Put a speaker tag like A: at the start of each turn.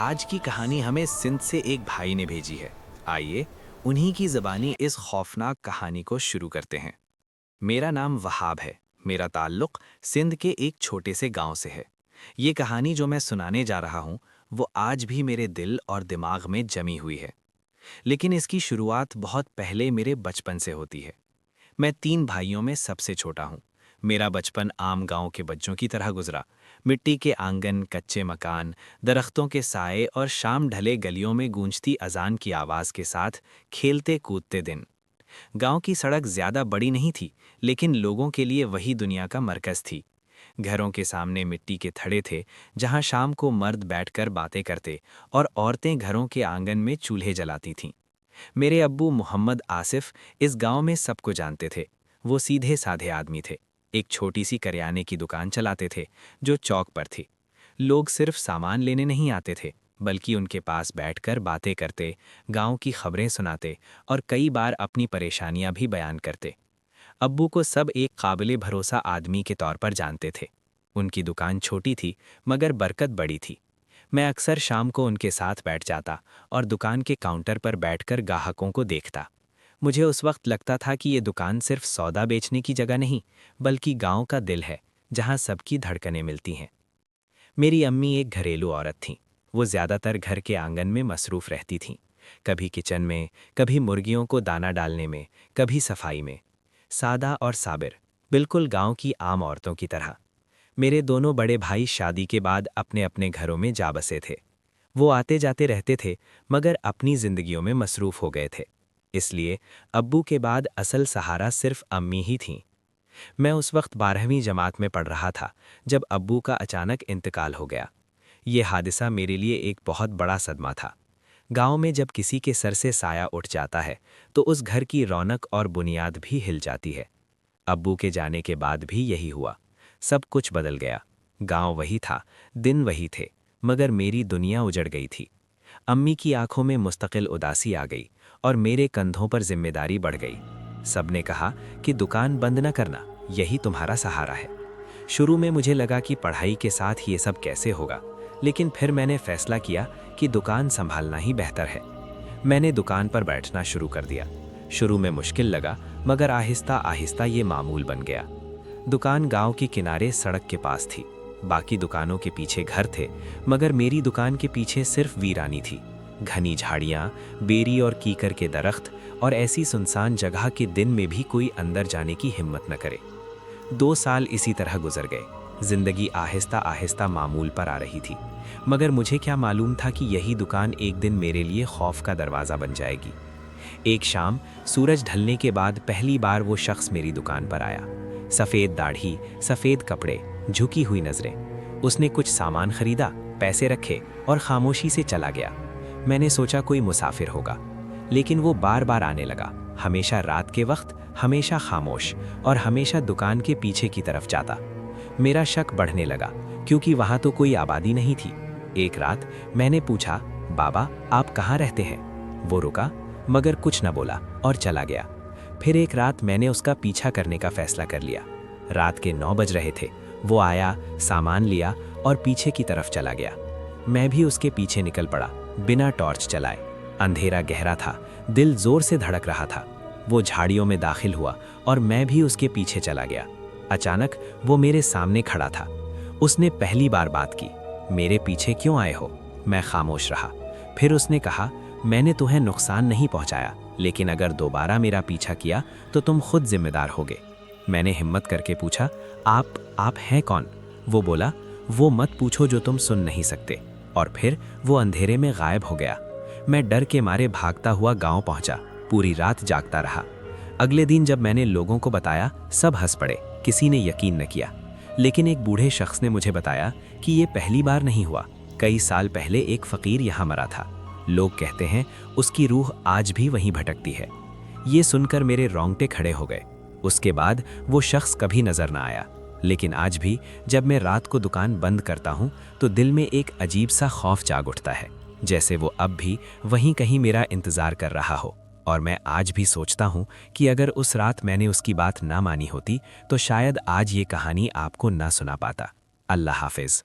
A: आज की कहानी हमें सिंध से एक भाई ने भेजी है। आइए उन्हीं की ज़बानी इस खौफनाक कहानी को शुरू करते हैं। मेरा नाम वहाब है। मेरा ताल्लुक़ सिंध के एक छोटे से गांव से है। ये कहानी जो मैं सुनाने जा रहा हूँ वो आज भी मेरे दिल और दिमाग में जमी हुई है। लेकिन इसकी शुरुआत बहुत पहले मेरे बचपन से होती है। मैं 3 भाइयों में सबसे छोटा हूँ। मेरा बचपन आम गांव के बच्चों की तरह गुजरा। मिट्टी के आंगन, कच्चे मकान, दरख्तों के साए और शाम ढले गलियों में गूंजती अजान की आवाज़ के साथ खेलते कूदते दिन। गांव की सड़क ज़्यादा बड़ी नहीं थी, लेकिन लोगों के लिए वही दुनिया का मरकज़ थी। घरों के सामने मिट्टी के थड़े थे, जहां शाम को मर्द बैठकर बातें करते और औरतें घरों के आंगन में चूल्हे जलाती थीं। मेरे अब्बू मोहम्मद आसिफ इस गांव में सबको जानते थे। वो सीधे साधे आदमी थे। एक छोटी सी करियाने की दुकान चलाते थे जो चौक पर थी। लोग सिर्फ सामान लेने नहीं आते थे, बल्कि उनके पास बैठकर बातें करते, गांव की खबरें सुनाते और कई बार अपनी परेशानियां भी बयान करते। अब्बू को सब एक काबिले भरोसा आदमी के तौर पर जानते थे। उनकी दुकान छोटी थी, मगर बरकत बड़ी थी। मैं अक्सर शाम को उनके साथ बैठ जाता और दुकान के काउंटर पर बैठकर ग्राहकों को देखता। मुझे उस वक्त लगता था कि ये दुकान सिर्फ सौदा बेचने की जगह नहीं, बल्कि गांव का दिल है, जहां सबकी धड़कनें मिलती हैं। मेरी अम्मी एक घरेलू औरत थीं। वो ज़्यादातर घर के आंगन में मसरूफ़ रहती थीं। कभी किचन में, कभी मुर्गियों को दाना डालने में, कभी सफाई में। सादा और साबिर, बिल्कुल गांव की आम औरतों की तरह। मेरे दोनों बड़े भाई शादी के बाद अपने अपने घरों में जा बसे थे। वो आते जाते रहते थे, मगर अपनी जिंदगियों में मसरूफ़ हो गए थे। इसलिए अब्बू के बाद असल सहारा सिर्फ अम्मी ही थीं। मैं उस वक्त 12वीं जमात में पढ़ रहा था जब अब्बू का अचानक इंतकाल हो गया। ये हादसा मेरे लिए एक बहुत बड़ा सदमा था। गांव में जब किसी के सर से साया उठ जाता है तो उस घर की रौनक और बुनियाद भी हिल जाती है। अब्बू के जाने के बाद भी यही हुआ। सब कुछ बदल गया। गांव वही था, दिन वही थे, मगर मेरी दुनिया उजड़ गई थी। अम्मी की आंखों में मुस्तकिल उदासी आ गई और मेरे कंधों पर जिम्मेदारी बढ़ गई। सबने कहा कि दुकान बंद न करना, यही तुम्हारा सहारा है। शुरू में मुझे लगा कि पढ़ाई के साथ ये सब कैसे होगा, लेकिन फिर मैंने फैसला किया कि दुकान संभालना ही बेहतर है। मैंने दुकान पर बैठना शुरू कर दिया। शुरू में मुश्किल लगा, मगर आहिस्ता आहिस्ता ये मामूल बन गया। दुकान गांव के किनारे सड़क के पास थी। बाकी दुकानों के पीछे घर थे, मगर मेरी दुकान के पीछे सिर्फ वीरानी थी। घनी झाड़ियाँ, बेरी और कीकर के दरख्त और ऐसी सुनसान जगह के दिन में भी कोई अंदर जाने की हिम्मत न करे। 2 साल इसी तरह गुजर गए। जिंदगी आहिस्ता आहिस्ता मामूल पर आ रही थी, मगर मुझे क्या मालूम था कि यही दुकान एक दिन मेरे लिए खौफ का दरवाज़ा बन जाएगी। एक शाम सूरज ढलने के बाद पहली बार वो शख्स मेरी दुकान पर आया। सफ़ेद दाढ़ी, सफ़ेद कपड़े, झुकी हुई नज़रें। उसने कुछ सामान खरीदा, पैसे रखे और खामोशी से चला गया। मैंने सोचा कोई मुसाफिर होगा, लेकिन वो बार बार आने लगा। हमेशा रात के वक्त, हमेशा खामोश और हमेशा दुकान के पीछे की तरफ जाता। मेरा शक बढ़ने लगा, क्योंकि वहाँ तो कोई आबादी नहीं थी। एक रात मैंने पूछा, बाबा आप कहाँ रहते हैं? वो रुका, मगर कुछ न बोला और चला गया। फिर एक रात मैंने उसका पीछा करने का फैसला कर लिया। रात के 9 बज रहे थे। वो आया, सामान लिया और पीछे की तरफ चला गया। मैं भी उसके पीछे निकल पड़ा, बिना टॉर्च चलाए। अंधेरा गहरा था, दिल जोर से धड़क रहा था। वो झाड़ियों में दाखिल हुआ और मैं भी उसके पीछे चला गया। अचानक वो मेरे सामने खड़ा था। उसने पहली बार बात की, मेरे पीछे क्यों आए हो? मैं खामोश रहा। फिर उसने कहा, मैंने तुम्हें नुकसान नहीं पहुंचाया, लेकिन अगर दोबारा मेरा पीछा किया तो तुम खुद जिम्मेदार होगे। मैंने हिम्मत करके पूछा, आप हैं कौन? वो बोला, वो मत पूछो जो तुम सुन नहीं सकते। और फिर वो अंधेरे में गायब हो गया। मैं डर के मारे भागता हुआ गांव पहुंचा। पूरी रात जागता रहा। अगले दिन जब मैंने लोगों को बताया, सब हंस पड़े, किसी ने यकीन न किया। लेकिन एक बूढ़े शख्स ने मुझे बताया कि ये पहली बार नहीं हुआ। कई साल पहले एक फ़कीर यहाँ मरा था। लोग कहते हैं उसकी रूह आज भी वहीं भटकती है। ये सुनकर मेरे रोंगटे खड़े हो गए। उसके बाद वो शख्स कभी नजर न आया, लेकिन आज भी जब मैं रात को दुकान बंद करता हूँ तो दिल में एक अजीब सा खौफ जाग उठता है, जैसे वो अब भी वहीं कहीं मेरा इंतज़ार कर रहा हो। और मैं आज भी सोचता हूँ कि अगर उस रात मैंने उसकी बात ना मानी होती तो शायद आज ये कहानी आपको ना सुना पाता। अल्लाह हाफिज़।